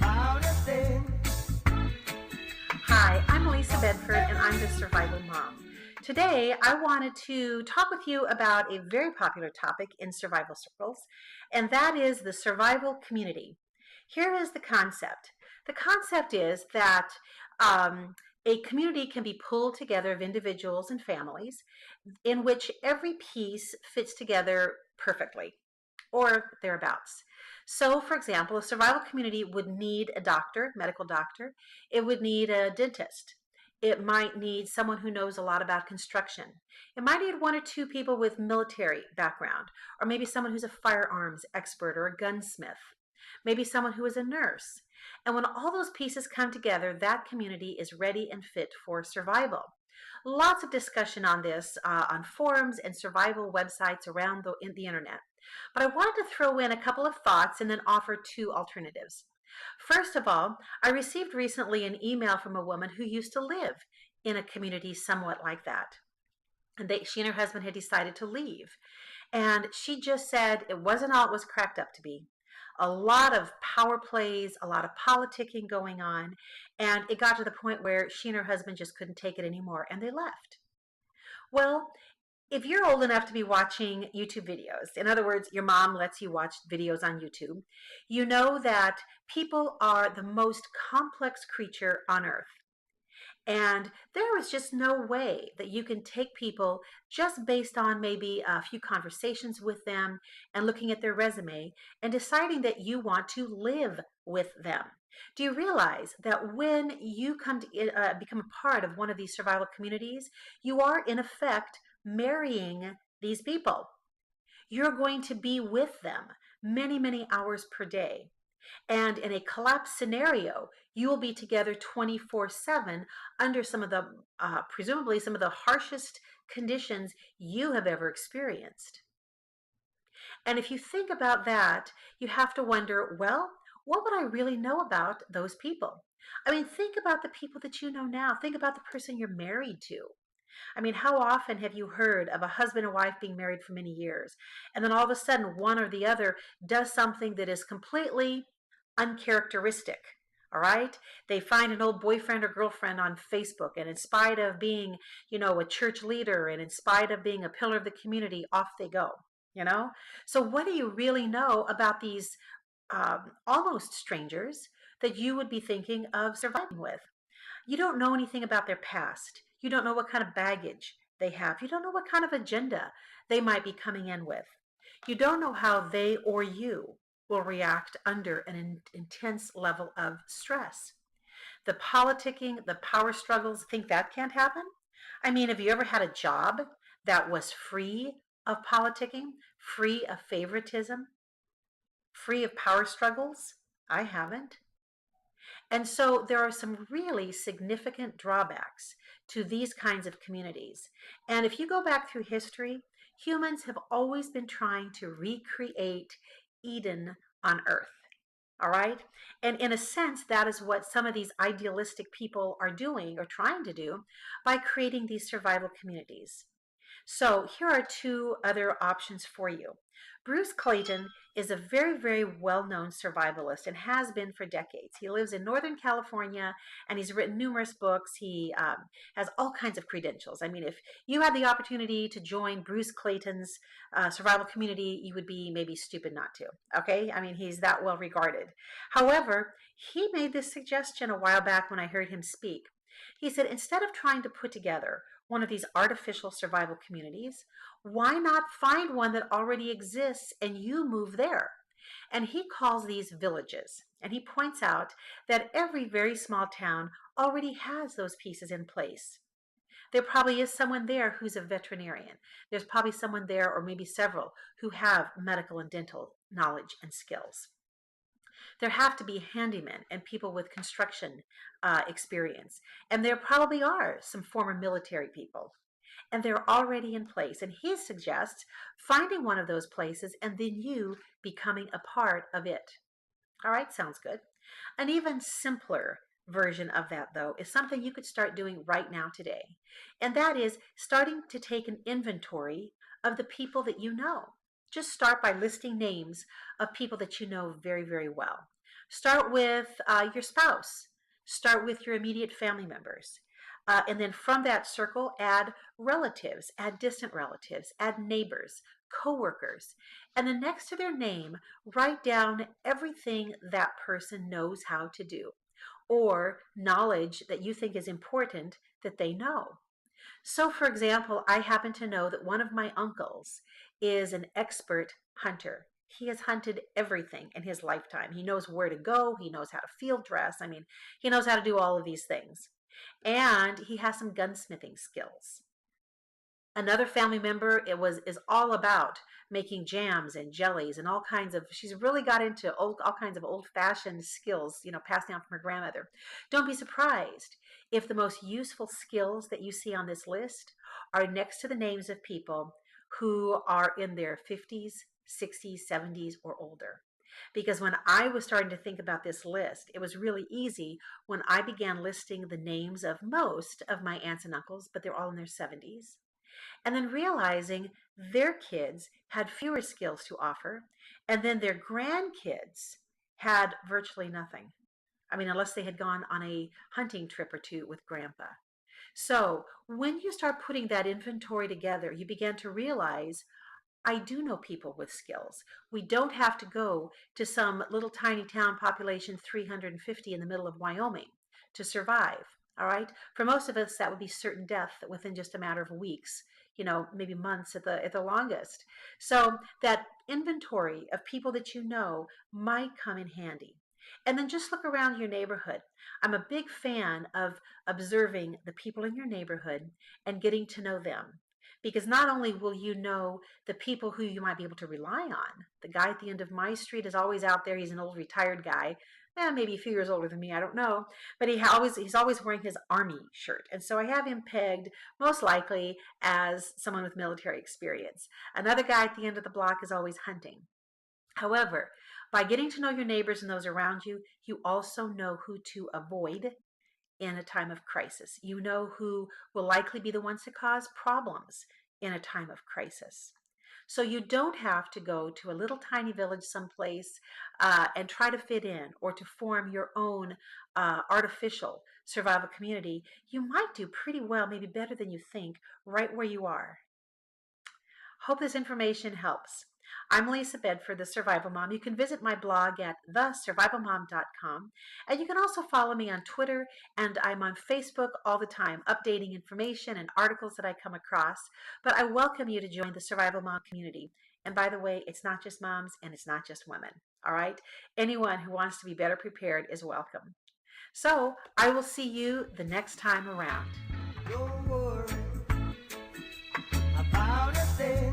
Hi, I'm Lisa Bedford and I'm the Survival Mom. Today, I wanted to talk with you about a very popular topic in survival circles, and that is the survival community. Here is the concept. The concept is that um, a community can be pulled together of individuals and families in which every piece fits together perfectly or thereabouts. So, for example, a survival community would need a doctor, medical doctor. It would need a dentist. It might need someone who knows a lot about construction. It might need one or two people with military background, or maybe someone who's a firearms expert or a gunsmith. Maybe someone who is a nurse. And when all those pieces come together, that community is ready and fit for survival. Lots of discussion on this on forums and survival websites around the internet. But I wanted to throw in a couple of thoughts and then offer two alternatives. First of all, I received recently an email from a woman who used to live in a community somewhat like that. And she and her husband had decided to leave. And she just said it wasn't all it was cracked up to be. A lot of power plays, a lot of politicking going on, and it got to the point where she and her husband just couldn't take it anymore and they left. Well, if you're old enough to be watching YouTube videos, in other words, your mom lets you watch videos on YouTube, you know that people are the most complex creature on earth. And there is just no way that you can take people just based on maybe a few conversations with them and looking at their resume and deciding that you want to live with them. Do you realize that when you come to become a part of one of these survival communities, you are in effect marrying these people? You're going to be with them many, many hours per day. And in a collapse scenario, you will be together 24/7 under some of the, presumably, some of the harshest conditions you have ever experienced. And if you think about that, you have to wonder, well, what would I really know about those people? I mean, think about the people that you know now. Think about the person you're married to. I mean, how often have you heard of a husband and wife being married for many years, and then all of a sudden one or the other does something that is completely uncharacteristic? All right. They find an old boyfriend or girlfriend on Facebook, and in spite of being, a church leader and in spite of being a pillar of the community, off they go, you know? So, what do you really know about these almost strangers that you would be thinking of surviving with? You don't know anything about their past. You don't know what kind of baggage they have. You don't know what kind of agenda they might be coming in with. You don't know how they or you will react under an intense level of stress. The politicking, the power struggles, think that can't happen? I mean, have you ever had a job that was free of politicking, free of favoritism, free of power struggles? I haven't. And so there are some really significant drawbacks to these kinds of communities. And if you go back through history, humans have always been trying to recreate Eden on Earth. All right. And in a sense, that is what some of these idealistic people are doing or trying to do by creating these survival communities. So here are two other options for you. Bruce Clayton is a very, very well-known survivalist and has been for decades. He lives in Northern California and he's written numerous books. He has all kinds of credentials. I mean, if you had the opportunity to join Bruce Clayton's survival community, you would be maybe stupid not to. Okay? I mean, he's that well regarded. However, he made this suggestion a while back when I heard him speak. He said, instead of trying to put together one of these artificial survival communities, why not find one that already exists and you move there? And he calls these villages. And he points out that every very small town already has those pieces in place. There probably is someone there who's a veterinarian. There's probably someone there, or maybe several, who have medical and dental knowledge and skills. There have to be handymen and people with construction experience. And there probably are some former military people. And they're already in place. And he suggests finding one of those places and then you becoming a part of it. All right, sounds good. An even simpler version of that, though, is something you could start doing right now today. And that is starting to take an inventory of the people that you know. Just start by listing names of people that you know very, very well. Start with your spouse. Start with your immediate family members. And then from that circle, add relatives, add distant relatives, add neighbors, coworkers. And then next to their name, write down everything that person knows how to do or knowledge that you think is important that they know. So, for example, I happen to know that one of my uncles is an expert hunter. He has hunted everything in his lifetime. He knows where to go, he knows how to field dress. I mean, he knows how to do all of these things. And he has some gunsmithing skills. Another family member is all about making jams and jellies and all kinds of, she's really got into all kinds of old fashioned skills, passed down from her grandmother. Don't be surprised if the most useful skills that you see on this list are next to the names of people who are in their 50s, 60s, 70s, or older. Because when I was starting to think about this list, it was really easy when I began listing the names of most of my aunts and uncles, but they're all in their 70s, and then realizing their kids had fewer skills to offer, and then their grandkids had virtually nothing. I mean, unless they had gone on a hunting trip or two with grandpa. So when you start putting that inventory together, you begin to realize I do know people with skills. We don't have to go to some little tiny town population 350 in the middle of Wyoming to survive. All right. For most of us, that would be certain death within just a matter of weeks, maybe months at the longest. So that inventory of people that you know might come in handy. And then just look around your neighborhood. I'm a big fan of observing the people in your neighborhood and getting to know them. Because not only will you know the people who you might be able to rely on, the guy at the end of my street is always out there. He's an old retired guy, maybe a few years older than me, I don't know, but he's always wearing his army shirt, and so I have him pegged most likely as someone with military experience. Another guy at the end of the block is always hunting. However, by getting to know your neighbors and those around you, you also know who to avoid in a time of crisis. You know who will likely be the ones to cause problems in a time of crisis. So you don't have to go to a little tiny village someplace and try to fit in or to form your own artificial survival community. You might do pretty well, maybe better than you think, right where you are. Hope this information helps. I'm Lisa Bedford, the Survival Mom. You can visit my blog at thesurvivalmom.com, and you can also follow me on Twitter, and I'm on Facebook all the time, updating information and articles that I come across. But I welcome you to join the Survival Mom community. And by the way, it's not just moms and it's not just women, all right? Anyone who wants to be better prepared is welcome. So I will see you the next time around. Don't worry about a thing.